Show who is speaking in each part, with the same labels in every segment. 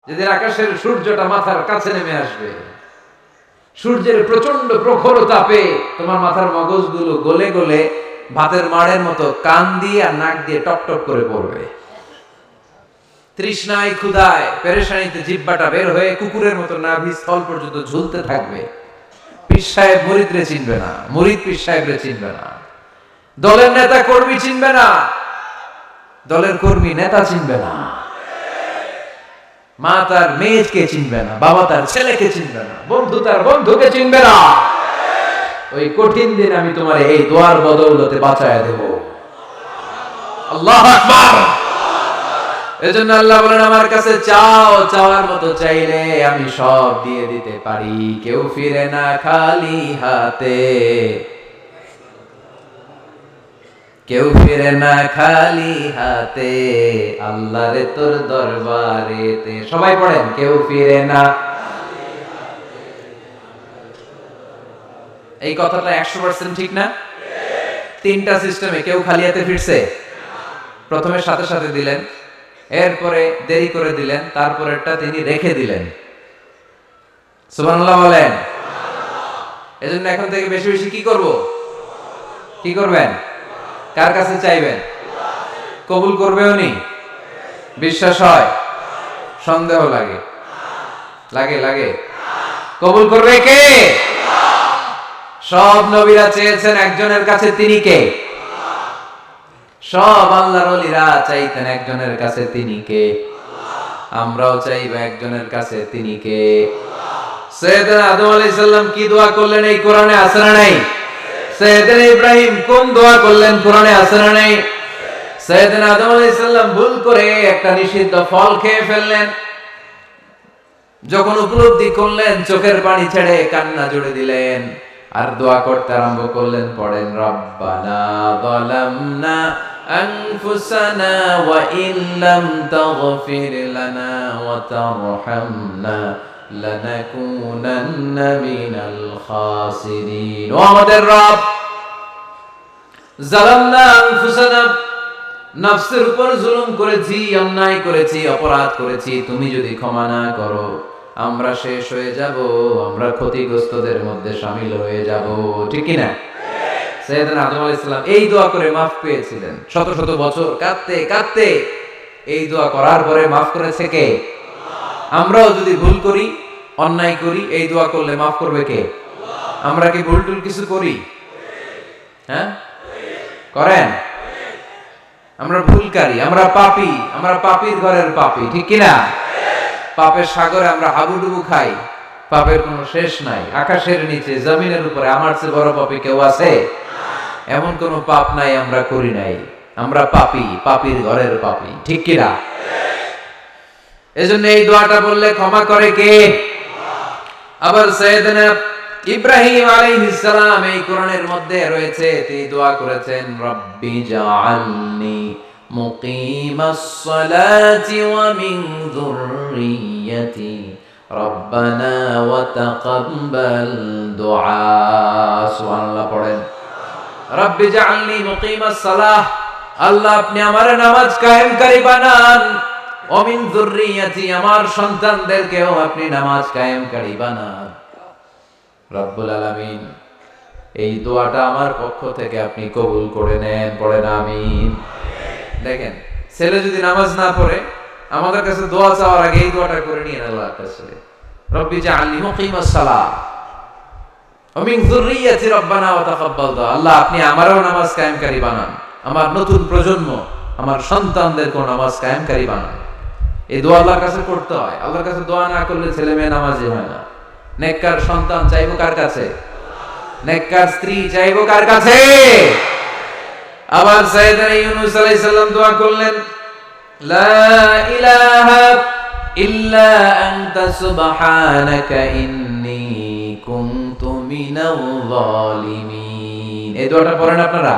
Speaker 1: যেদিন আকাশের সূর্যটা মাথার কাছে নেমে আসবে, সূর্যের প্রচন্ড প্রখর তাপে তোমার মাথার মগজগুলো গলে গলে ভাতের মাড়ের মতো কান দিয়ে আর নাক দিয়ে টকটক করে পড়বে। তৃষ্ণায় ক্ষুধায় পেরেশানিতে জিহ্বাটা বের হয়ে কুকুরের মতো নাভি স্থল পর্যন্ত ঝুলতে থাকবে। পীর সাহেব মুরিদরে চিনবে না, মুরিদ পীর সাহেবরে চিনবে না, দলের নেতা কর্মী চিনবে না, দলের কর্মী নেতা চিনবে না, মা তার মেয়েকে চিনবে না, বাবা তার ছেলেকে চিনবে না, বন্ধু তার বন্ধুকে চিনবে না। ওই কঠিন দিন আমি তোমার এই দোয়ার বদৌলতে বাঁচায় দেব। আল্লাহু আকবার। এজন্য আল্লাহ বলেন, আমার কাছে চাও, চাওয়ার মতো চাইলে আমি সব দিয়ে দিতে পারি। কেউ ফিরে না খালি হাতে, কেউ ফিরে না খালি হাতে, আল্লাহরে তোর দরবারেতে। সবাই পড়েন, কেউ ফিরে না। এই কথাটা 100% ঠিক না? তিনটা সিস্টেমে কেউ খালি হাতে ফিরছে? প্রথমে সাথে সাথে দিলেন, এরপরে দেরি করে দিলেন, তারপরেরটা তিনি রেখে দিলেন। সুবহানাল্লাহ বলেন। এজন্য এখন থেকে বেশি বেশি কি করব? কি করবেন? কার কাছে চাইবেন? কবুল করবে উনি? বিশ্বাস হয়? সন্দেহ লাগে? লাগে লাগে? কবুল করবে কে? সব নবীরা চেয়েছেন একজনের কাছে, তিনি কে? সব আল্লাহর ওলিরা চাইতেন একজনের কাছে, তিনি কে? আমরাও চাইব একজনের কাছে, তিনি কে? সাইয়েদনা আদম আলাইহিস সালাম কি দোয়া করলেন এই কোরআনে আছে না নাই? সাইয়েদনা ইব্রাহিম কোন দোয়া করলেন কোরআনে আছে না নাই? সাইয়েদনা আদম আলাইহিস সালাম ভুল করে একটা নিষিদ্ধ ফল খেয়ে ফেললেন, যখন উপলব্ধি করলেন চোখের পানি ছেড়ে কান্না জুড়ে দিলেন আর দোয়া করতে আরম্ভ করলেন। পড়েন, রব্বানা যালামনা আনফুসানা ওয়া ইল্লাম তাগফির লানা ওয়া তারহামনা লানাকুনান্না মিনাল খাসিরিন। ও আমাদের রব, যালামনা আনফুসানা, নফসের উপর জুলুম করেছি, অন্যায় করেছি, অপরাধ করেছি, তুমি যদি ক্ষমা না করো আমরা শেষ হয়ে যাব, আমরা ক্ষতিগ্রস্তদের মধ্যে শামিল হয়ে যাব। ঠিক কি না? সাইয়েদনা আদম আলাইহিস সালাম এই দোয়া করে মাফ পেয়েছিলেন। শত শত বছর কাঁদতে কাঁদতে এই দোয়া করার পরে মাফ করেছে কে? আমরাও যদি ভুল করি, অন্যায় করি, এই দোয়া করলে মাফ করবে কে? আমরা কি ভুল টুল কিছু করি? হ্যাঁ করেন? আমরা ভুলকারী, আমরা পাপী, আমরা পাপীর ঘরের পাপী। ঠিক কি না? পাপের সাগরে আমরা হাবুডুবু খাই, পাপের কোনো শেষ নাই। আকাশের নিচে জমিনের উপরে আমার চেয়ে বড় পাপী কেউ আছে? এমন কোনো পাপ নাই আমরা করি নাই। আমরা পাপী, পাপীর ঘরের পাপী। ঠিক কি না? এজন্য এই দোয়াটা বললে ক্ষমা করে কে? আবার সাইয়েদনা ইব্রাহিম আলাইহিস সালাম এই কোরআনের মধ্যে রয়েছে, তিনি দোয়া করেছেন, রব্বি জাআলনি মুকিমাস সালাতি ওয়া মিন যুররিয়্যাতি রব্বানা ওয়া তাকাব্বাল দুআ। সুবহানাল্লাহ পড়েন, রব্বি জাআলনি মুকিমাস সালাহ, আল্লাহ আপনি আমার নামাজ কায়েমকারী বানান, ওয়া মিন যুররিয়্যাতি, আমার সন্তানদেরকেও আপনি নামাজ কায়েমকারী বানান। রব্বুল আলামিন এই দোয়াটা আমার পক্ষ থেকে আপনি কবুল করে নেন। পড়েন আমিন। দেখেন, ছেলে যদি নামাজ না পড়ে আমাদের কাছে দোয়া চাওয়ার আগে এই দোয়াটা করে নিয়ে আল্লাহর কাছে, রব্বি জাআলনি মুকিমাস সালাহ ওয়া মিন যুররিয়্যাতি রব্বানা ওয়া তাকাব্বাল দুআ, আল্লাহ আপনি আমারও নামাজ কায়েমকারী বানান, আমার নতুন প্রজন্ম, আমার সন্তানদেরকেও নামাজ কায়েমকারী বানান। এই দোয়া আল্লাহর কাছে করতে হয়। আল্লাহর কাছে দোয়া না করলে ছেলে মেয়ে নামাজি হয় না। নেককার সন্তান চাইবো কার কাছে? নেককার স্ত্রী চাইবো কার কাছে? আবার সাইয়েদনা ইউনূস আলাইহিস সালাম দোয়া করলেন, লা ইলাহা ইল্লা আনতা সুবহানাকা ইন্নী কুনতু মিনাল যালিমিন। এই দোয়াটা পড়েন আপনারা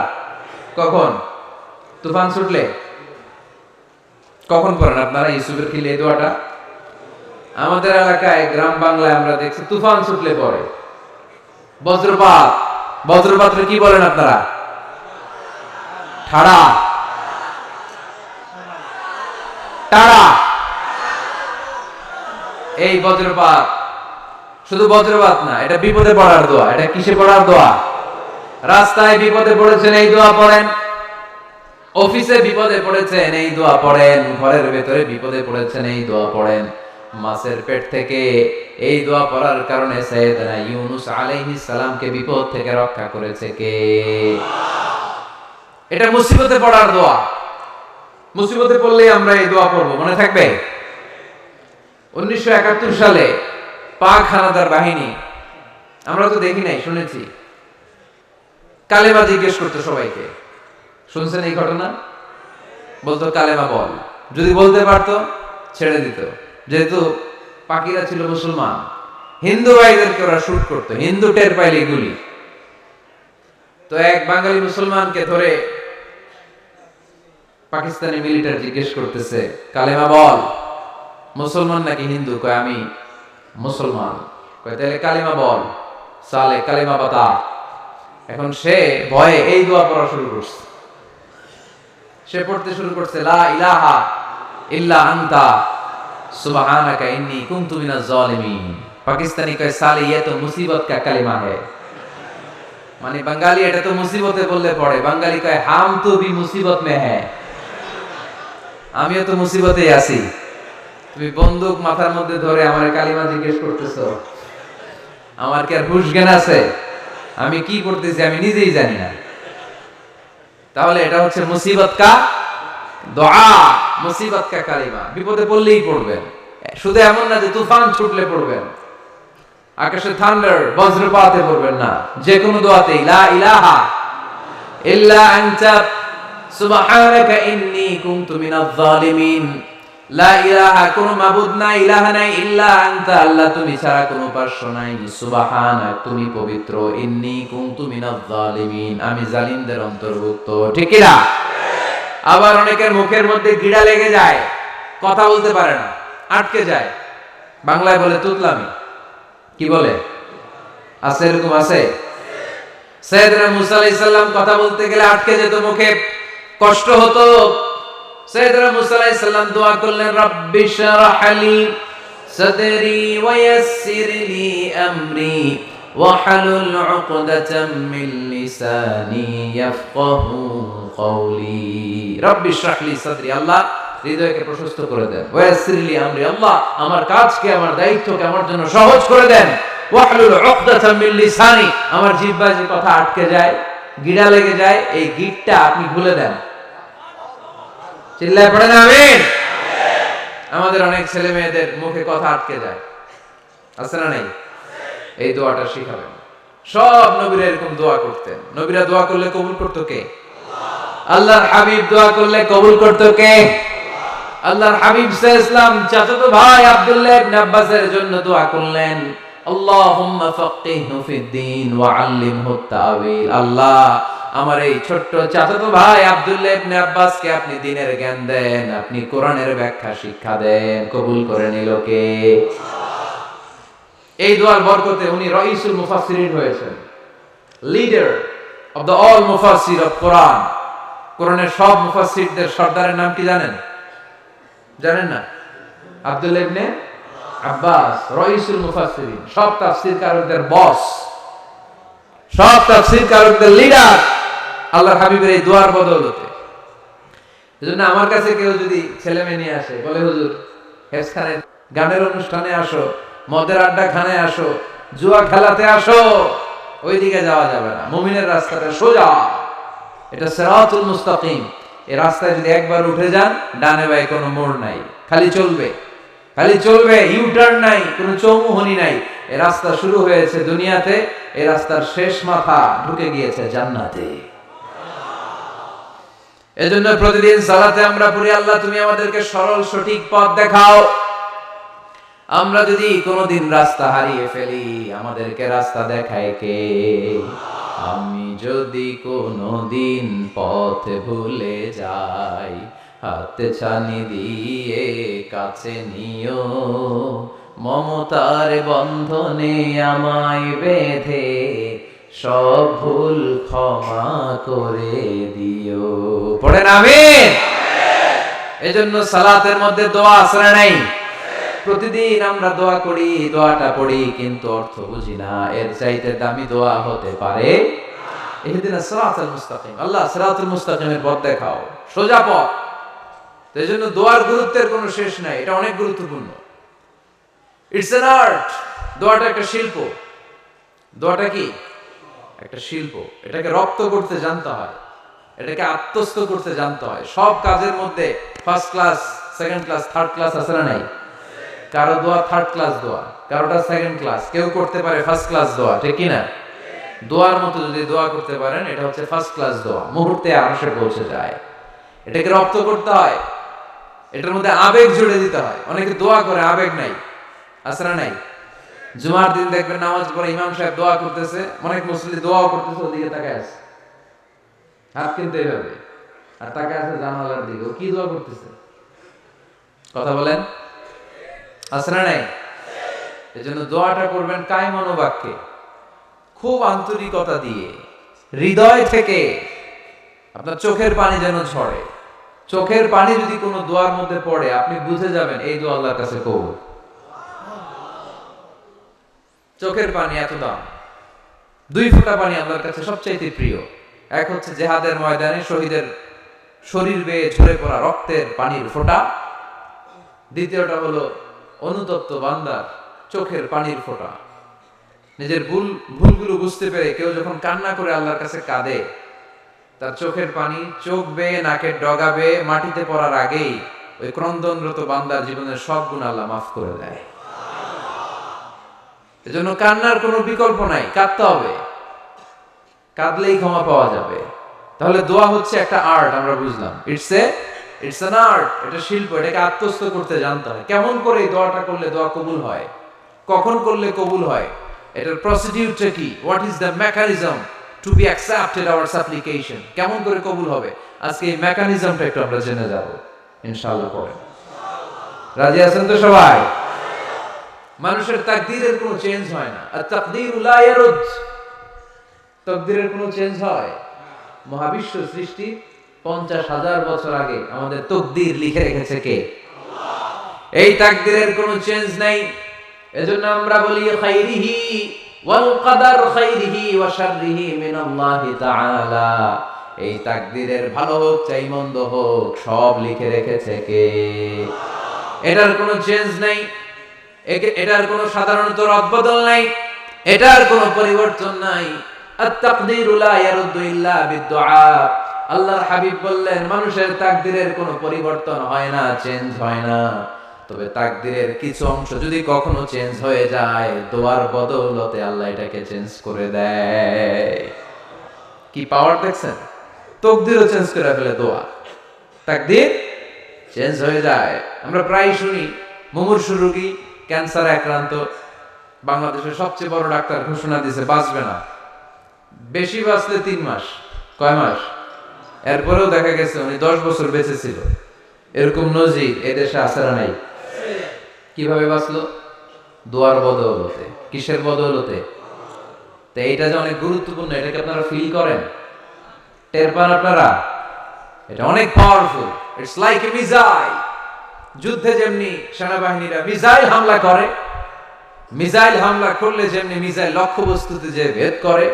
Speaker 1: কখন? তুফান ছুটলে? কখন পড়েন আপনারা ইউসুফের খিলে এই দোয়াটা? আমাদের এলাকায় গ্রাম বাংলায় আমরা দেখছি তুফান ছুটলে পড়ে। বজ্রপাত, বজ্রপাতরে কি বলেন আপনারা? ঠাড়া, টাড়া, এই বজ্রপাত শুধু বজ্রপাত না, এটা বিপদে পড়ার দোয়া। এটা কিসে পড়ার দোয়া? রাস্তায় বিপদে পড়েছেন, এই দোয়া পড়েন। অফিসে বিপদে পড়েছেন, এই দোয়া পড়েন। ঘরের ভেতরে বিপদে পড়েছেন, এই দোয়া পড়েন। মাছের পেট থেকে এই দোয়া পড়ার কারণে সাইয়েদনা ইউনূস আলাইহিস সালামকে বিপদ থেকে রক্ষা করেছে কে? এটা মুসিবতে পড়ার দোয়া। মুসিবতে পড়লেই আমরা এই দোয়া পড়ব, মনে থাকবে? 1971 সালে পাক হানাদার বাহিনী, আমরা তো দেখি নাই, শুনেছি, কালেমা জিজ্ঞেস করতো সবাইকে। শুনছেন এই ঘটনা? বলতো কালেমা বল, যদি বলতে পারতো ছেড়ে দিত। যেহেতু পাকিরা ছিল মুসলমান, হিন্দু ভাইদেরকে ওরা শুট করতো, হিন্দু টের পাইলে গুলি। তো এক বাঙালি মুসলমানকে ধরে পাকিস্তানি মিলিটারি জিজ্ঞেস করতেছে, কালেমা বল। মুসলমান নাকি হিন্দু? কয় আমি মুসলমান। কয় তাহলে কালেমা বল। সালে কালেমা বাতা। এখন সে ভয়ে এই দোয়া পড়া শুরু করছে। সে পড়তে শুরু করছে, লা ইলাহা ইল্লা আনতা সুবহানাকা ইন্নী কুনতু মিনাজ জালিমিন। পাকিস্তানি কয় সালে ये तो मुसीबत का कलिमा है। মানে বাঙালি এটা তো মুসিবতে বললে পড়ে, বাঙালি কয় হাম তো ভি মুসিবত মে হ্যায়, আমিও তো মুসিবতেই আছি। তুমি বন্দুক মাথার মধ্যে ধরে আমার কালিমা জিজ্ঞেস করতেছো, আমার কি আর হুঁশ জ্ঞান আছে? আমি কি করতেছি আমি নিজেই জানি না। তাহলে এটা হচ্ছে মুসিবত কা দোয়া, মুসিবত কা কালিমা। বিপদে পড়লেই পড়বেন, শুধু এমন না যে তুফান ছুটলে পড়বেন, আকাশে থান্ডার বজ্রপাতে পড়বেন না। যে কোনো দোয়াতেই লা ইলাহা ইল্লা আনতা সুবহানাকা ইন্নী কুনতু মিনাজ জালিমিন। লা ইলাহা, কোন মাবুদ নাই, ইলাহা নাই, ইল্লা আনতা, আল্লাহ তুমি ছাড়া কোনো উপাস্য নাই, সুবহানাক তুমি পবিত্র, ইন্নী কুনতু মিনাজ জালিমিন আমি জালিমদের অন্তর্ভুক্ত। ঠিক কি না? আবার অনেকের মুখের মধ্যে গিড়া লেগে যায়, কথা বলতে পারে না, আটকে যায়। বাংলায় বলে তুতলামি। কি বলে? আছে, এরকম আছে। সাইয়েদনা মুসা আলাইহিস সালাম কথা বলতে গেলে আটকে যেত, মুখে কষ্ট হতো। সাইয়েদনা মুসা আলাইহিস সালাম দোয়া করলেন, রাব্বি শরহ লি সাদরি ওয়া ইয়াসসির লি আমরি ওয়াহলুল উকদাতাম মিন লিসানি ইয়াফকাহু কওলি। রাব্বি শরহ লি সাদরি, আল্লাহ হৃদয়কে প্রশস্ত করে দেন। ওয়া ইয়াসসির লি আমরি, আল্লাহ আমার কাজকে, আমার দায়িত্বকে আমার জন্য সহজ করে দেন। ওয়াহলুল উকদাতাম মিন লিসানি, আমার জিহ্বায় যে কথা আটকে যায়, গিড়া লেগে যায়, এই গিটটা আপনি খুলে দেন। চিল্লায় পড়েন আমিন। আমাদের অনেক ছেলে মেয়েদের মুখে কথা আটকে যায়, আছে না নাই? এই দোয়াটা শিখাবেন। সব নবীরা এরকম দোয়া করতেন। নবীরা দোয়া করলে কবুল করতো কে? আল্লাহর হাবিব দোয়া করলে কবুল করতো কে? আল্লাহর হাবিব সাল্লাল্লাহু আলাইহি ওয়াসাল্লাম চাচাতো ভাই আব্দুল্লাহ ইবনে আব্বাসের জন্য দোয়া করলেন, আল্লাহুম্মা ফাক্কিহহু ফিদ-দীন ওয়া আল্লিমহু তা'ওয়িল। আল্লাহ আমার এই ছোট্ট চাচাতো ভাই আব্দুল্লাহ ইবনে আব্বাসকে আপনি দ্বীনের জ্ঞান দেন, আপনি কোরআনের ব্যাখ্যা শিক্ষা দেন। কবুল করে নিল কে? এই দোয়ার বরকতে উনি রাইসুল মুফাসসিরিন হয়েছেন, লিডার অফ দ্য অল মুফাসসির অফ কোরআন। কোরআনের সব মুফাসসিরদের সর্দারের নাম কি জানেন? জানেন না? আব্দুল্লাহ ইবনে আব্বাস রাইসুল মুফাসসিরিন, সব তাফসীরকারকদের বস, সব তাফসীরকারকদের লিডার আল্লাহর হাবিবের এই দোয়ার বদৌলতে। এজন্য আমার কাছে কেউ যদি ছেলে মেয়ে নিয়ে আসে, বলে হুজুর হেফজখানায় গানের অনুষ্ঠানে আসো, মদের আড্ডা খানায় আসো, জুয়া খেলাতে আসো, ওইদিকে যাওয়া যাবে না। মুমিনের রাস্তাটা সোজা, এটা সিরাতুল মুস্তাকিম। এই রাস্তায় যদি একবার উঠে যান, ডানে বাঁয়ে কোনো মোড় নাই, খালি চলবে, খালি চলবে, ইউটার্ন নাই, কোনো চৌমুহনী নাই। এই রাস্তা শুরু হয়েছে দুনিয়াতে, এই রাস্তার শেষ মাথা ঢুকে গিয়েছে জান্নাতে। এজন্য প্রতিদিন সালাতে আমরা পড়ি, আল্লাহ তুমি আমাদেরকে সরল সঠিক পথ দেখাও। আমরা যদি কোনোদিন রাস্তা হারিয়ে ফেলি, আমাদেরকে রাস্তা দেখায় কে? আমি যদি কোনোদিন পথ ভুলে যাই, হাতে ছানি দিয়ে কাছে নিও, মমতার বন্ধনে আমায় বেঁধে সব ভুল ক্ষমা করে দিও। পড়েন আমিন। এজন্য সালাতের মধ্যে দোয়া আছে না নাই? প্রতিদিন আমরা দোয়া করি, দোয়াটা পড়ি, কিন্তু অর্থ বুঝি না। এর চাইতে দামি দোয়া হতে পারে ইহদিনাস সিরাতাল মুস্তাকিম, আল্লাহ সিরাতুল মুস্তাকিমের পথ দেখাও, সোজা পথ। এই জন্য দোয়ার গুরুত্বের কোনো শেষ নাই, এটা অনেক গুরুত্বপূর্ণ। It's an art. দোয়াটা একটা শিল্প। দোয়াটা কি একটা শিল্প। এটাকে রপ্ত করতে জানতে হয়, এটাকে আত্মস্থ করতে জানতে হয়। সব কাজের মধ্যে first class, second class, third class আছে না নাই? কারো দোয়া থার্ড ক্লাস দোয়া, কারোটা সেকেন্ড ক্লাস, কেউ করতে পারে ফার্স্ট ক্লাস দোয়া, ঠিক কি না? দোয়ার মতো যদি দোয়া করতে পারেন, এটা হচ্ছে ফার্স্ট ক্লাস দোয়া, মুহূর্তে আরশে পৌঁছে যায়। এটাকে রপ্ত করতে হয়, এটার মধ্যে আবেগ জুড়ে দিতে হয়। অনেকে দোয়া করে আবেগ নাই, আছে না নাই? জুমার দিন দেখবেন নামাজ পড়ে ইমাম সাহেব দোয়া করতেছে, অনেক মুসল্লি দোয়াও করতেছে, ওদিকে তাকায় আছে, হাত কিন্তু এইভাবে, আর তাকায় আছে জানালার দিকে। ও কি দোয়া করতেছে? কথা বলেন, আছে না নাই? এজন্য দোয়াটা করবেন কায় মনোবাক্যে, খুব আন্তরিকতা দিয়ে, হৃদয় থেকে। আপনার চোখের পানি যেন ঝরে। চোখের পানি যদি কোনো দোয়ার মধ্যে পড়ে, আপনি বুঝে যাবেন এই দোয়া আল্লাহর কাছে কবুল। চোখের পানি এত দাম। 2 ফোঁটা পানি আল্লাহর কাছে সবচাইতে প্রিয়। এক হচ্ছে জিহাদের ময়দানে শহীদের শরীর বেয়ে ঝরে পড়া রক্তের পানির ফোঁটা। দ্বিতীয়টা হলো অনুতপ্ত বান্দার চোখের পানির ফোঁটা। নিজের ভুলগুলো বুঝতে পেরে কেউ যখন কান্না করে আল্লাহর কাছে কাঁদে, তার চোখের পানি চোখ বেয়ে, নাকের ডগা বেয়ে মাটিতে পড়ার আগেই ওই ক্রন্দনরত বান্দার জীবনের সব গুণ আল্লাহ মাফ করে দেয়। এজন্য কান্নার কোনো বিকল্প নাই, কাঁদতে হবে। কাঁদলেই ক্ষমা পাওয়া যাবে। তাহলে দোয়া হচ্ছে একটা আর্ট, আমরা বুঝলাম। ইটস অ্যান আর্ট, এটা শিল্প। এটাকে আত্মস্থ করতে জানতে হয়। কেমন করে এই দোয়াটা করলে দোয়া কবুল হয়, কখন করলে কবুল হয়, এটার প্রসিডিউরটা কি, what is the mechanism two be accepted hour সাপ্লিকেশন, কেমন করে কবুল হবে, আজকে এই মেকানিজমটা একটু আমরা জেনে যাব ইনশাআল্লাহ। পড়েন, রাজি আছেন তো সবাই? মানুষের তাকদীরের কোনো চেঞ্জ হয় না। আর তাকদীরু লা ইয়ারুদ, তাকদীরের কোনো চেঞ্জ হয়? মহাবিশ্ব সৃষ্টি 50,000 বছর আগে আমাদের তাকদীর লিখে রেখেছে কে? আল্লাহ। এই তাকদীরের কোনো চেঞ্জ নাই। এজন্য আমরা বলি খাইরিহি ওয়াল কদর খাইরিহি ওয়া শাররিহি মিনাল্লাহি তাআলা। এই তাকদীরের ভালো হোক চাই মন্দ হোক, সব লিখে রেখেছে কে? আল্লাহ। এটার কোনো চেঞ্জ নাই, এটার কোনো সাধারণত রদবদল নাই, এটার কোনো পরিবর্তন নাই। আত-তাকদীরু লা ইয়ারুদ্দু ইল্লা বিদ-দুআ। আল্লাহর হাবিব বললেন, মানুষের তাকদীরের কোনো পরিবর্তন হয় না, চেঞ্জ হয় না। তবে তাকদীরের কিছু অংশ যদি কখনো চেঞ্জ হয়ে যায়, দোয়ার বদৌলতে আল্লাহ এটাকে চেঞ্জ করে দেয়। কি পাওয়ার দেখছেন? তাকদীরও চেঞ্জ করে ফেলে দোয়া। তাকদীর চেঞ্জ হয়ে যায়। আমরা প্রায় শুনি মুমূর্ষু রোগী, ক্যান্সারে আক্রান্ত, বাংলাদেশের সবচেয়ে বড় ডাক্তার ঘোষণা দিয়েছে বাঁচবে না, বেশি বাঁচলে 3 মাস। কয় মাস? এরপরেও দেখা গেছে উনি 10 বছর বেঁচে ছিল। এরকম নজির এদেশে আছে না নাই? কিভাবে বাঁচলো? দোয়ার বদৌলতে। কিসের বদৌলতে? তো এইটা যে অনেক গুরুত্বপূর্ণ, এটাকে আপনারা ফিল করেন, টের পান আপনারা? এটা অনেক powerful. It's like a missile. যুদ্ধে যেমনি সেনাবাহিনীরা মিসাইল হামলা করে, মিসাইল হামলা করলে যেমনি মিসাইল লক্ষ্যবস্তুতে যে ভেদ করে,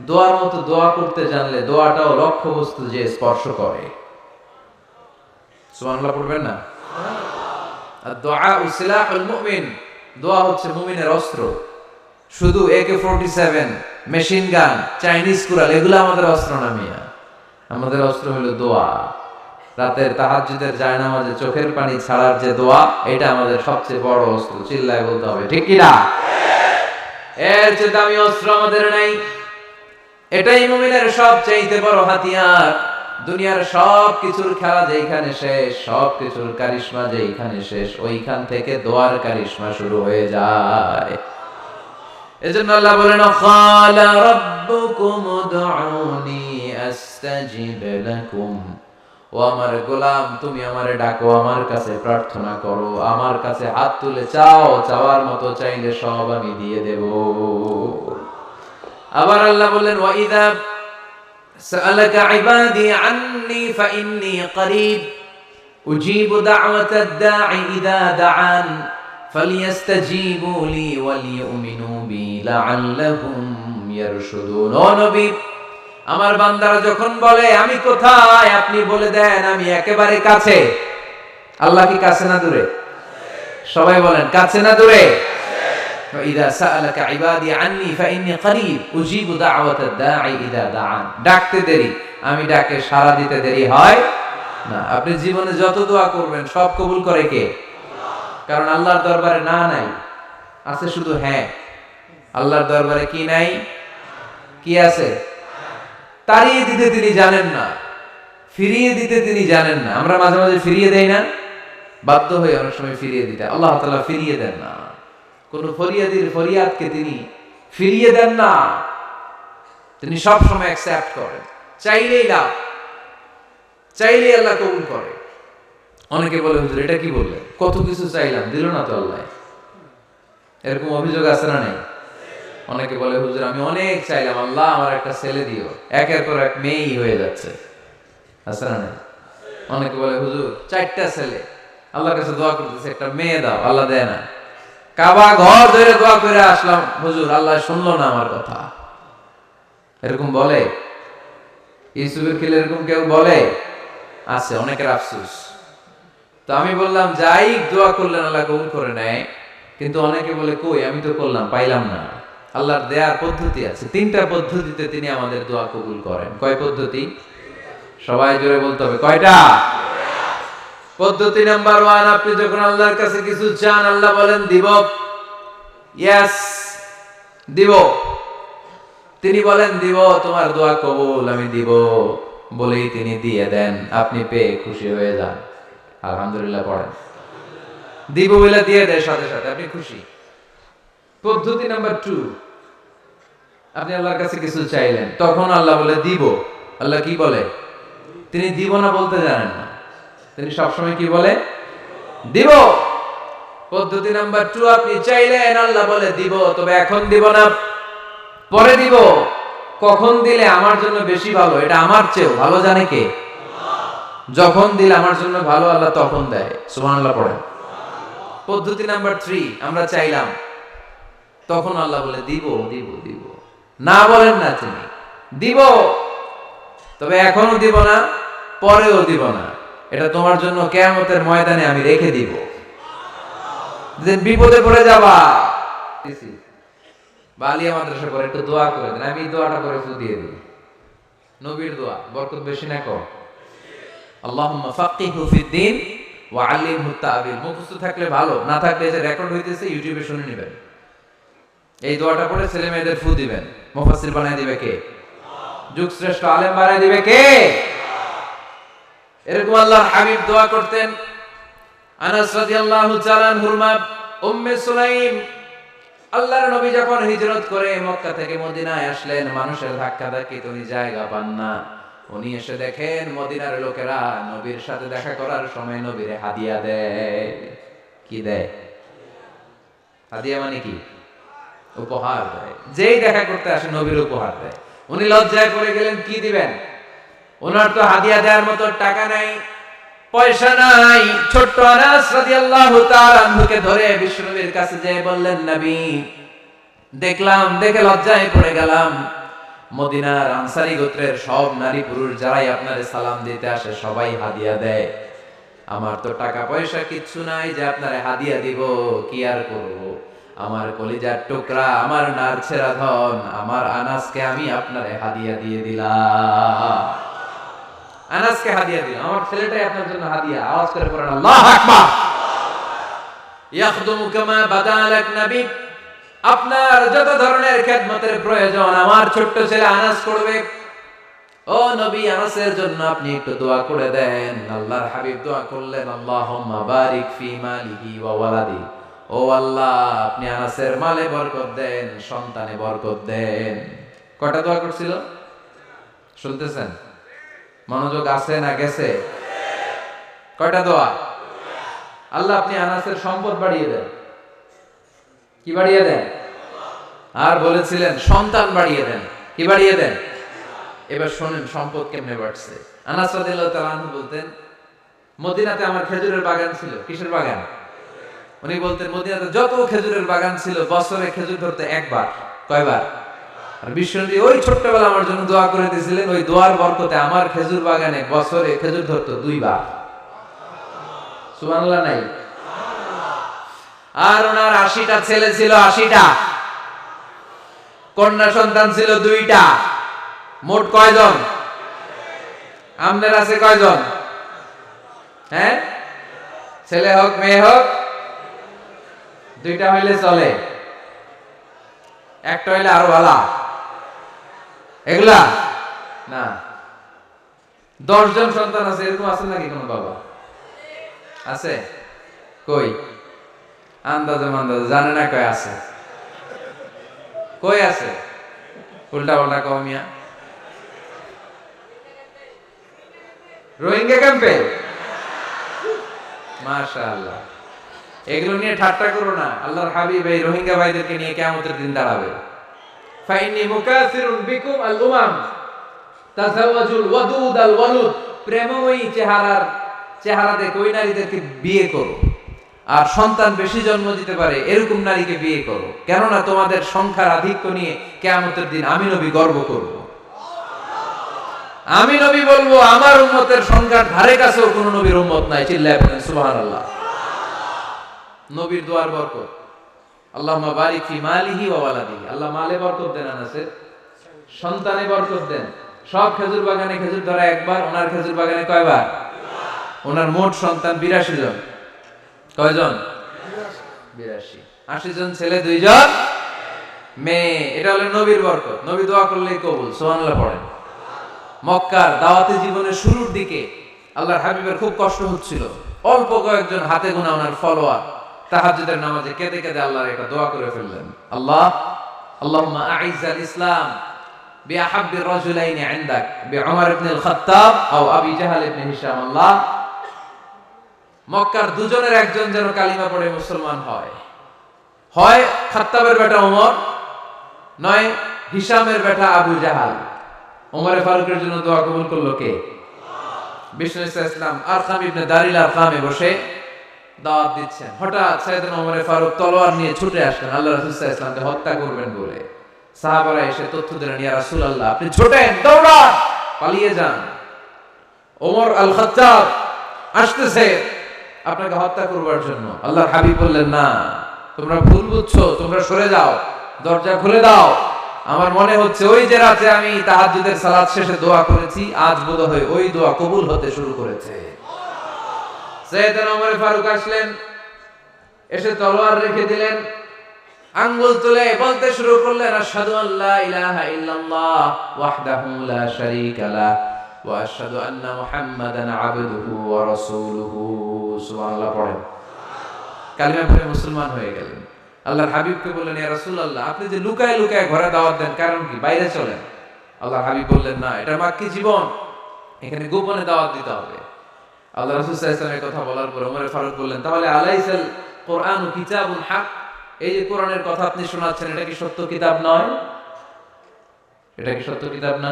Speaker 1: দোয়ার মতো দোয়া করতে জানলে দোয়াটাও লক্ষ্যবস্তু যে স্পর্শ করে। সুবহানাল্লাহ পড়বেন না? আর দোয়া সিলাহুল মুমিন, দোয়া হচ্ছে মুমিনের অস্ত্র। শুধু AK-47, মেশিন গান, চাইনিজ কুড়াল এগুলো আমাদের অস্ত্র না মিয়া। আমাদের অস্ত্র হলো দোয়া। রাতের তাহাজ্জুদের জায়নামাজে চোখের পানি ছাড়ার যে দোয়া, এটা আমাদের সবচেয়ে বড় অস্ত্র। চিল্লায় বলতে হবে, ঠিক কি না? এর চেয়ে দামি অস্ত্র আমাদের নাই। এটাই মুমিনের সবচাইতে বড় হাতিয়ার। দুনিয়ার সব কিছুর খেলা যেখানে শেষ, সব কিছুর কারিশমা যেখানে শেষ, ওইখান থেকে দোয়ার কারিশমা শুরু হয়ে যায়। এজন্য আল্লাহ বলেন, ক্বালা রাব্বুকুম উদউনি আস্তাজিব লাকুম। ও আমার গোলাম, তুমি আমারে ডাকো, আমার কাছে প্রার্থনা করো, আমার কাছে হাত তুলে চাও, চাওয়ার মতো চাইলে সব আমি দিয়ে দেব। আবার আল্লাহ বলেন, ওয়া ইযা সাআলাকা ইবাদি আন্নী ফাইন্নী করিব উজিবু দাওয়াতাদ দাঈ ইযা দাআন ফালিয়াস্তাজিবু লি ওয়ালিউমিনু বি লাআল্লাহুম ইয়ারশুদুন। ও নবী, আমার বান্দারা যখন বলে আমি কোথায়, আপনি বলে দেন আমি একেবারে কাছে। আল্লাহ কি কাছে না দূরে? সবাই বলেন কাছে না দূরে? وَإِذَا سَأَلَكَ عِبَادِي عَنِّي فَإِنِّي قَرِيبٌ أُجِيبُ دَعْوَةَ الدَّاعِ إِذَا دَعَانِ। ডাকতে দেরি, আমি ডাকে সাড়া দিতে দেরি হয় না। আপনি জীবনে যত দোয়া করবেন সব কবুল করে কে? কারণ আল্লাহর দরবারে না নাই, আছে শুধু হ্যাঁ। আল্লাহর দরবারে কি নাই? কি আছে? তাড়িয়ে দিতে তিনি জানেন না, ফিরিয়ে দিতে তিনি জানেন না। আমরা মাঝে মাঝে ফিরিয়ে দেই না, বাধ্য হয়ে অনেক সময় ফিরিয়ে দিতে। আল্লাহ তাআলা ফিরিয়ে দেন না, কোন ফরিয়াদির ফরিয়াদকে তিনি ফিরিয়ে দেন না, তিনি সব সময় অ্যাকসেপ্ট করেন। চাইলেই লাভ, চাইলেই আল্লাহ কবুল করে। অনেকে বলে হুজুর এটা কি বললেন, কত কিছু চাইলাম দিল না তো আল্লাহ। এরকম অভিযোগ আছে না নেই? অনেকে বলে হুজুর আমি অনেক চাইলাম, আল্লাহ আমার একটা ছেলে দিও, একের পর এক মেয়েই হয়ে যাচ্ছে। আছে না নেই? অনেকে বলে হুজুর 4টা ছেলে, আল্লাহর কাছে দোয়া করতেছে একটা মেয়ে দাও, আল্লাহ দেয় না। কাবা ঘর ধরে দোয়া করে আসলাম, হুজুর আল্লাহ শুনলো না আমার কথা। এরকম বলে? ইউসুফের খিলে এরকম কেউ বলে? আছে, অনেকের আফসোস। তো আমি বললাম যাই দোয়া করলেন আল্লাহ কবুল করে নেয়, কিন্তু অনেকে বলে কই আমি তো করলাম পাইলাম না। আল্লাহর দেয়ার পদ্ধতি আছে, 3টা পদ্ধতিতে তিনি আমাদের দোয়া কবুল করেন। কয় পদ্ধতি? সবাই জোরে বলতে হবে, কয়টা? পদ্ধতি নাম্বার 1, আপনি যখন আল্লাহর কাছে কিছু চান আল্লাহ বলেন দিব, ইয়েস দিব। তিনি বলেন দিব, তোমার দোয়া কবুল, আমি দিব বলেই তিনি দিয়ে দেন। আপনি পেয়ে খুশি হয়ে যান, আলহামদুলিল্লাহ পড়েন। দিব বলে দিয়ে দেয় সাথে সাথে, আপনি খুশি। পদ্ধতি নাম্বার 2, আপনি আল্লাহর কাছে কিছু চাইলেন, তখন আল্লাহ বলে দিব। আল্লাহ কি বলে? তিনি দিব না বলতে জানেন না, তিনি সবসময় কি বলে? দিব। পদ্ধতি নাম্বার 2, আপনি চাইলেন আল্লাহ বলে দিব, তবে এখন দিব না, পরে দিব। কখন দিলে আমার জন্য বেশি ভালো, এটা আমার চেয়েও ভালো জানে কে? যখন দিলে আমার জন্য ভালো আল্লাহ তখন দেয়। সুবহানাল্লাহ পড়েন। পদ্ধতি নাম্বার 3, আমরা চাইলাম, তখন আল্লাহ বলে দিব দিব দিব, না বলেন না তিনি দিব, তবে এখনো দিব না, পরেও দিব না, এটা তোমার জন্য কিয়ামতের ময়দানে আমি রেখে দিব, যে বিপদে পড়ে যাবা। বালিয়া মাদ্রাসা করে একটু দোয়া করে দেন, আমি দোয়াটা করে ফু দিয়ে দিই। নবীর দোয়া, বরকত বেশি না কম? আল্লাহুম্মা ফাক্কিহু ফিদ্দীন ওয়া আল্লিমহু তা'বীল। মুখস্থ থাকলে ভালো, না থাকলে যে রেকর্ড হইতেছে ইউটিউবে শুনে নেবেন। এই দোয়াটা পড়ে ছেলে মেয়েদের ফু দিবেন। মুফাসসির বানায় দিবে কে? যুগ শ্রেষ্ঠ আলেম বানায় দিবে কে? এরকম আল্লাহর হাবিব দোয়া করতেন। আনাস রাদিয়াল্লাহু তাআলা আনহুর মা উম্মে সুলাইম, আল্লাহর নবী যখন হিজরত করে মক্কা থেকে মদিনায় আসলেন, মানুষের ধাক্কাধাক্কিতে উনি জায়গা পান না। উনি এসে দেখেন মদিনার লোকেরা নবীর সাথে দেখা করার সময় নবীরে হাদিয়া দেয়। কি দেয়? হাদিয়া মানে কি? উপহার দেয়। যেই দেখা করতে আসে নবীর উপহার দেয়। উনি লজ্জায় পড়ে গেলেন, কি দিবেন? ওনার তো হাদিয়া দেওয়ার মতো টাকা নাই, পয়সা নাই। ছোট্ট আনাস রাদিয়াল্লাহু তাআলা আনহুকে ধরে বিশ্বনবীর কাছে যেয়ে বললেন, নবী দেখলাম, দেখে লজ্জায় পড়ে গেলাম, মদিনার আনসারী গোত্রের সব নারী পুরুষ যারাই আপনারে সালাম দিতে আসে সবাই হাদিয়া দেয়। আমার তো টাকা পয়সা কিচ্ছু নাই যে আপনারে হাদিয়া দিব, কি আর করব। আমার কলিজার টুকরা, আমার নারছেরা ধন, আমার আনাসকে আমি আপনারে হাদিয়া দিয়ে দিলাম। আনাসকে হাদিয়া দিলাম, আমার ছেলেটাই আপনার জন্য হাদিয়া। আওয়াজ করে পড়েন আল্লাহু আকবার। ইয়াখদুমু কামা বাদালাক নবী, আপনার যত ধরনের খেদমতের প্রয়োজন আমার ছোট্ট ছেলে আনাস করবে। ও নবী, আনাসের জন্য আপনি একটু দোয়া করে দেন। আল্লাহর হাবিব দোয়া করলেন, আল্লাহুম্মা বারিক ফি মালিহি ওয়া ওয়ালাদি। ও আল্লাহ, আপনি আনাসের মালে বরকত দেন, সন্তানে বরকত দেন। কয়টা দোয়া করছিল শুনতেছেন? মনোযোগ আছে না গেছে? কয়টা দোয়া? আল্লাহ আপনি আনাসের সম্পদ বাড়িয়ে দেন। কি বাড়িয়ে দেন? আর বলেছিলেন সন্তান বাড়িয়ে দেন। কি বাড়িয়ে দেন? এবার শোনেন সম্পদ কেমনে বাড়ছে। আনাস রাদিয়াল্লাহু তাআলা আনহু বলতেন, মদিনাতে আমার খেজুরের বাগান ছিল। কিসের বাগান? উনি বলতেন মদিনাতে যত খেজুরের বাগান ছিল বছরে খেজুর ধরতে একবার। কয়বার? আর বিশ্বনবী ওই ছোট্টবেলা আমার জন্য দোয়া করে দিয়েছিলেন, ওই দোয়ার বরকতে আমার খেজুর বাগানে বছরে খেজুর ধরতো 2 বার। সুবহানাল্লাহ নাই? আর ওনার 80টা ছেলে ছিল, 80টা। কন্যা সন্তান ছিল 2টা। মোট কয়জন? আমনের আছে কয়জন? হ্যাঁ, ছেলে হোক মেয়ে হোক 2টা হইলে চলে, একটা হইলে আরো ভালো। এগুলা না, 10 জন সন্তান আছে, এরকম আছে নাকি কোনো বাবা? আছে? কই? আন্দাজে মান্দাজে জানে না কয় আছে। কই আছে? উল্টা পাল্টা কমিয়া রোহিঙ্গা ক্যাম্পে। মাশাআল্লাহ। এগুলো নিয়ে ঠাট্টা করো না। আল্লাহর হাবিব এই রোহিঙ্গা ভাইদেরকে নিয়ে কিয়ামতের দিন দাঁড়াবে। ফাইন্নী মুকাসিরুন বিকুম আল উমাম তাযাওয়াজুল ওয়াদুদ আল ওয়ালুদ। প্রেমময়ী চেহারা দেখে ওই নারীদেরকে বিয়ে করো, আর সন্তান বেশি জন্ম দিতে পারে এরকম নারীকে বিয়ে করো, কেননা তোমাদের সংখ্যার আধিক্য নিয়ে কিয়ামতের দিন আমি নবী গর্ব করব। আমি নবী বলবো আমার উম্মতের সংখ্যার ধারে কাছেও কোন নবীর উম্মত নাই। চিল্লায় বলেন সুবহানাল্লাহ। নবীর দোয়ার বরকত। আল্লাহুম্মা বারিক ফি মালিহি ওয়া ওয়ালাদিহি। আল্লাহ মালে বরকত দেন, আনাসে সন্তানে বরকত দেন। সব খেজুর বাগানে খেজুর ধরা একবার, ওনার খেজুর বাগানে কয়বার? ওনার মোট সন্তান 82 জন। কয়জন? 82। 80 জন ছেলে, 2 জন মেয়ে। এটা হলো নবীর বরকত। নবী দোয়া করলেই কবুল। সুবহানাল্লাহ পড়েন। মক্কার দাওয়াতি জীবনের শুরুর দিকে আল্লাহর হাবিবের খুব কষ্ট হচ্ছিল। অল্প কয়েকজন হাতে গোনা ওনার ফলোয়ার তাহাজ্জুদের নামাজে কেঁদে কেঁদে আল্লাহর একটা দোয়া করে ফেললেন। আল্লাহুম্মা আইজ্জাল ইসলাম বিআহাব্বির রাজুলাইনি ইনদাক বিউমর ইবনে আল খাত্তাব আও আবি জাহল ইবনে হিশাম। আল্লাহ, মক্কার দুজনের একজন যেন কালিমা পড়ে মুসলমান হয়। হয় খাত্তাবের বেটা ওমর, নয় হিশামের বেটা আবু জাহাল। ওমরে ফারুকের জন্য দোয়া কবুল করলো কে? বিষ্ণু ইসলাম আরকাম ইবনে দারিল আরকামে বসে দাওয়াত দিচ্ছেন। হঠাৎ সাইয়েদনা ওমরে ফারুক তলোয়ার নিয়ে ছুটে আসলেন আল্লাহ রাসূল সাল্লাল্লাহু আলাইহি ওয়াসাল্লামকে হত্যা করবেন বলে। সাহাবারা এসে তথ্য দিলেন, ইয়া রাসূলুল্লাহ আপনি ছোটেন, দৌড়ান, পালিয়ে যান, ওমর আল খাত্তাব আসতেছে আপনাকে হত্যা করবার জন্য। আল্লাহর হাবিব বললেন, না তোমরা ভুল বুঝছো, তোমরা সরে যাও, দরজা খুলে দাও। আমার মনে হচ্ছে ওই যে রাতে আমি তাহাজ্জুদের সালাত শেষে দোয়া করেছি, আজ বোধহয় ওই দোয়া কবুল হতে শুরু করেছে। সাইয়েদনা ওমর ফারুক আসলেন, এসে তলোয়ার রেখে দিলেন, আঙ্গুল তুলে বলতে শুরু করলেন, আশহাদু আল্লা ইলাহা ইল্লাল্লাহ ওয়াহদাহু লা শারীকা লাহ ওয়া আশহাদু আন্না মুহাম্মাদান আবদুহু ওয়া রাসূলুহু। সুবহানাল্লাহ পড়েন। কালিমা পড়ে মুসলমান হয়ে গেলেন। আল্লাহর হাবিবকে বললেন, ইয়া রাসূলুল্লাহ আপনি যে লুকায় লুকায় ঘরে দাওয়াত দেন, কারণ কি? বাইরে চলেন। আল্লাহর হাবিব বললেন, না এটা মাক্কি জীবন, এখানে গোপনে দাওয়াত দিতে হবে। আল্লাহ রাসূল সাল্লাল্লাহু আলাইহি ওয়াসাল্লামের কথা বলার পর ওমর ফারুক বললেন, তাহলে আলাইসাল কোরআনু কিতাবুন হক, এই যে কোরআনের কথা আপনি শোনাচ্ছেন এটা কি সত্য কিতাব নয়? এটা কি সত্য কিতাব না?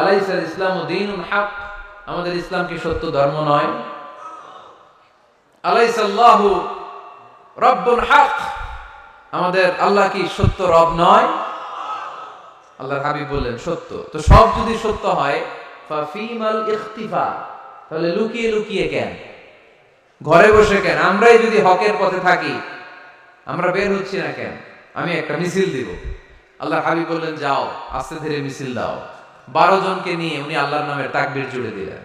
Speaker 1: আলাইসাল ইসলামু দীনুন হক, আমাদের ইসলাম কি সত্য ধর্ম নয়? আলাইসাল্লাহু রব্বুন হক, আমাদের আল্লাহ কি সত্য রব নয়? আল্লাহর হাবিব বললেন, সত্য। তো সব যদি সত্য হয় ফাফিমাল ইখতিফা, তাহলে লুকিয়ে লুকিয়ে কেন, ঘরে বসে কেন? আমরাই যদি হকের পথে থাকি আমরা বের হচ্ছি না কেন? আমি একটা মিছিল দিব। আল্লাহর হাবিব বললেন, যাও আস্তে ধীরে মিছিল দাও। 12 জনকে নিয়ে উনি আল্লাহর নামের তাকবীর জুড়ে দিলেন।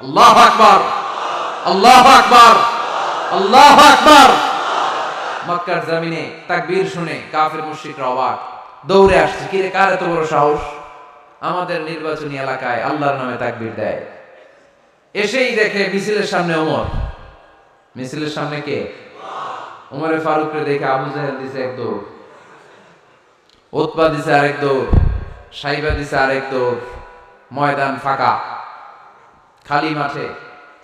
Speaker 1: আল্লাহু আকবার, আল্লাহু আকবার, আল্লাহু আকবার। মক্কার জমিনে তাকবীর শুনে কাফের মুশরিকরা অবাক, দৌড়ে আসছে, কিরে কার এত বড় সাহস আমাদের নির্বাচনী এলাকায় আল্লাহর নামে তাকবীর দেয়। এসেই দেখে মিছিলের সামনে ওমর। মিছিলের সামনে কে? ওমরে ফারুককে দেখে আবু জাহেল দিছে এক দৌড়, উতবা দিছে আরেক দৌড়, সাইবা দিছে আরেক দৌড়। ময়দান ফাঁকা, খালি মাঠে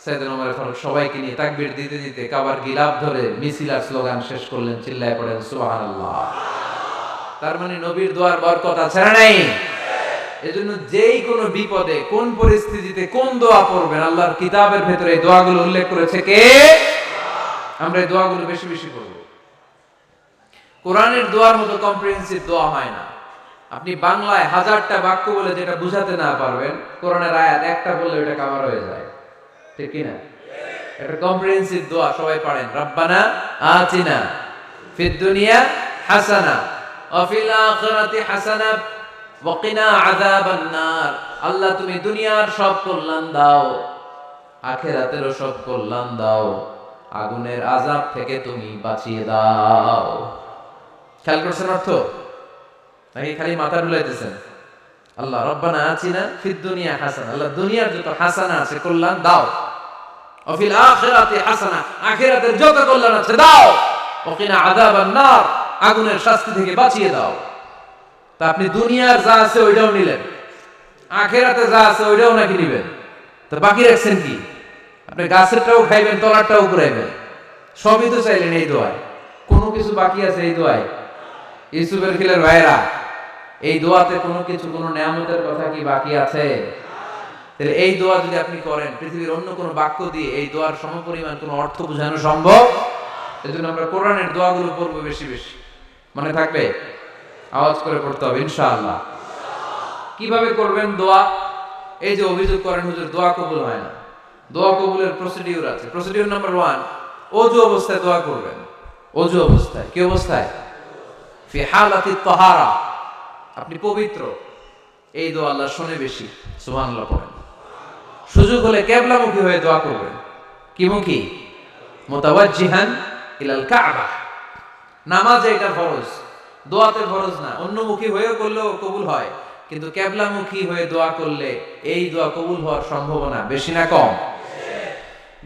Speaker 1: সাইয়েদনা ওমর ফারুক সবাইকে নিয়ে তাকবীর দিতে দিতে কাবার গিলাফ ধরে মিছিল আর স্লোগান শেষ করলেন। চিল্লায় পড়েন সুবহানাল্লাহ। তার মানে নবীর দোয়ার বরকত আছে না নাই? এজন্য যেই কোনো বিপদে কোন পরিস্থিতিতে কোন দোয়া পড়বেন, আল্লাহর কিতাবের ভেতরে এই দোয়াগুলো উল্লেখ করেছে কে? আমরা এই দোয়াগুলো বেশি বেশি করব। কোরআনের দোয়ার মতো কম্প্রিহেন্সিভ দোয়া হয় না। আপনি বাংলায় 1000টা বাক্য বলে যেটা বুঝাতে না পারবেন, কোরআনের আয়াত একটা বললে ওটা কভার হয়ে যায়, ঠিক কি না? এটা কম্প্রিহেন্সিভ দোয়া, সবাই পড়েন। রব্বানা আতিনা ফিদ দুনিয়া হাসানা ওয়া ফিল আখিরাতি হাসানা ওয়া কিনা আযাবান নার। আল্লাহ তুমি দুনিয়ার সব কল্যাণ দাও, আখিরাতেরও সব কল্যাণ দাও, আগুনের আযাব থেকে তুমি বাঁচিয়ে দাও। খেয়াল করছেন অর্থ নাকি খালি মাথা ডুলাইতেছেন? আল্লাহ রব্বানা আতিনা ফিদ দুনিয়া হাসানা, আল্লাহ দুনিয়ার যত হাসানা আছে কল্যাণ দাও, ওয়া ফিল আখিরাতি হাসানা, আখিরাতের যত কল্যাণ আছে দাও, ওয়া কিনা আযাবান নার, আগুনের শাস্তি থেকে বাঁচিয়ে দাও। তা আপনি দুনিয়ার যা আছে ওইটাও নিলেন, আখিরাতে যা আছে ওইটাও নাকি নিবেন, তো বাকি রাখছেন কি? আপনি গাছেরটাও খাইবেন, তলারটাও ঘুরাইবেন, সবই তো চাইলেন এই দোয়ায়। কোনো কিছু বাকি আছে এই দোয়ায়? ইউসুফের খিলের ভাইরা, এই দোয়াতে কোনো কিছু, কোনো নিয়ামতের কথা কি বাকি আছে? তাহলে এই দোয়া যদি আপনি করেন, পৃথিবীর অন্য কোনো বাক্য দিয়ে এই দোয়ার সমপরিমাণ কোনো অর্থ বোঝানো সম্ভব? এজন্য আমরা কোরআনের দোয়াগুলো পড়বো বেশি বেশি। মনে থাকবে? আওয়াজ করে পড়তে হবে ইনশাআল্লাহ। কিভাবে করবেন দোয়া? এই যে অভিযোগ করেন হুজুর দোয়া কবুল হয় না, দোয়া কবুলের প্রসিডিউর আছে। প্রসিডিউর নাম্বার 1, ওযু অবস্থায় দোয়া করবেন। ওযু অবস্থায়, কি অবস্থায়? ফি হালাতি তাহারা, আপনি পবিত্র, এই দোয়া আল্লাহ শুনে বেশি, সুবহানাল্লাহ পড়েন। সুযোগ হলে কিবলামুখী হয়ে দোয়া করবেন। কি মুখী? মুতাওয়াজ্জিহান ইলাল কাবা। নামাজে এটা ফরজ, দোয়াতে ফরজ না। অন্যমুখী হয়েও করলেও কবুল হয়, কিন্তু কিবলামুখী হয়ে দোয়া করলে এই দোয়া কবুল হওয়ার সম্ভাবনা বেশি না কম?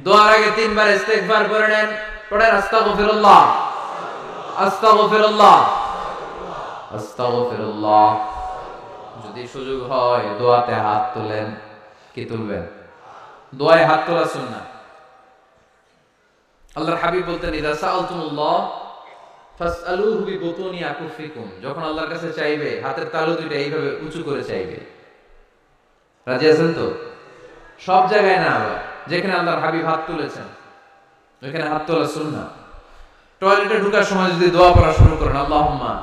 Speaker 1: দোয়ার আগে 3 বার ইস্তিগফার করে নেন। পড়েন আস্তাগফিরুল্লাহ, আস্তাগফিরুল্লাহ, আস্তাগফিরুল্লাহ। যদি সুযোগ হয় দোয়াতে হাত তোলেন। কি তুলবেন? দোয়ায় হাত তোলা সুন্নাহ। আল্লাহর হাবিব বলতেন, ইযা সাআলতুমুল্লাহ ফাসআলুহু বিবুতুনি আকুফিকুম। যখন আল্লাহর কাছে চাইবে, হাতের তালু দুটো এইভাবে উঁচু করে চাইবে। রাজি আছেন তো? সব জায়গায় না, আবার যেখানে আল্লাহর হাবিব হাত তুলেছেন ওখানে হাত তোলা সুন্নাহ। টয়লেটে ঢোকার সময় যদি দোয়া পড়া শুরু করেন, আল্লাহুম্মা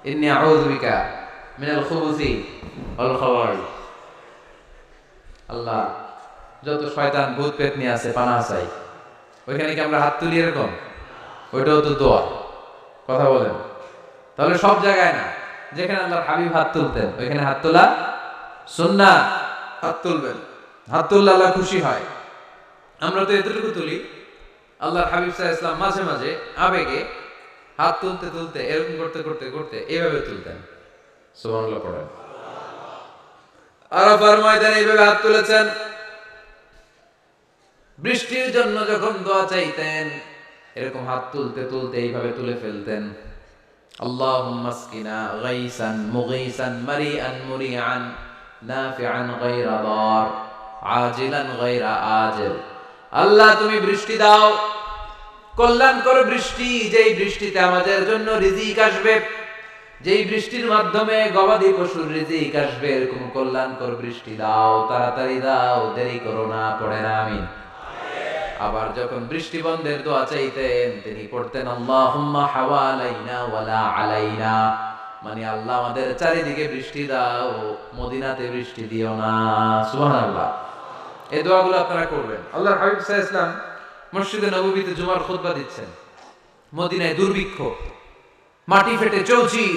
Speaker 1: ইন্নী আউযু বিকা মিনাল খুবুসি ওয়াল খাওয়াইস, আল্লাহ যত শয়তান ভূত পেতনি আছে পানাহ চাই, ওইখানে কি আমরা হাত তুলি এরকম? ওইটাও তো দোয়া। কথা বলেন। তাহলে সব জায়গায় না, যেখানে আল্লাহর হাবিব হাত তুলতেন ওইখানে হাত তোলা সুন্নাহ। হাত তুলবেন, হাত তুললে আল্লাহ খুশি হয়। আমরা তো এতটুকু তুলি, আল্লাহর হাবিব সাল্লাল্লাহু আলাইহি ওয়াসাল্লাম মাঝে মাঝে আবেগে হাত তুলতে তুলতে এরকম করতে করতে করতে এইভাবে তুলতেন। সুবহানাল্লাহ পড়েন। আরাফার ময়দানে এইভাবে হাত তুলেছেন। বৃষ্টির জন্য যখন দোয়া চাইতেন এরকম হাত তুলতে তুলতে এইভাবে তুলে ফেলতেন। আল্লাহুম্মা আসকিনা গাইসান মুগীসান মারিআন মুরিআন নাফিআন গায়রা দার আজিলান গায়রা আজিল। আল্লাহ তুমি বৃষ্টি দাও, কল্যাণকর বৃষ্টি, যেই বৃষ্টিতে আমাদের জন্য রিজিক আসবে, যেই বৃষ্টির মাধ্যমে গবাদি পশুর রিজিক আসবে, এরকম কল্যাণকর বৃষ্টি দাও, তাড়াতাড়ি দাও, দেরি করো না। পড়েন আমিন। আবার যখন বৃষ্টি বন্ধের দোয়া চাইতেন তিনি পড়তেন আল্লাহুম্মা হাওয়ালাইনা ওয়ালা আলাইনা, মানে আল্লাহ আমাদের চারিদিকে বৃষ্টি দাও, মদিনাতে বৃষ্টি দিও না। সুবহানাল্লাহ। এই দোয়াগুলো আপনারা করবেন। আল্লাহর হাবিব সাল্লাল্লাহু আলাইহি ওয়াসাল্লাম মসজিদে নববীতে জুমার খুতবা দিচ্ছেন। মদিনায় দুর্ভিক্ষ, মাটি ফেটে চৌচির।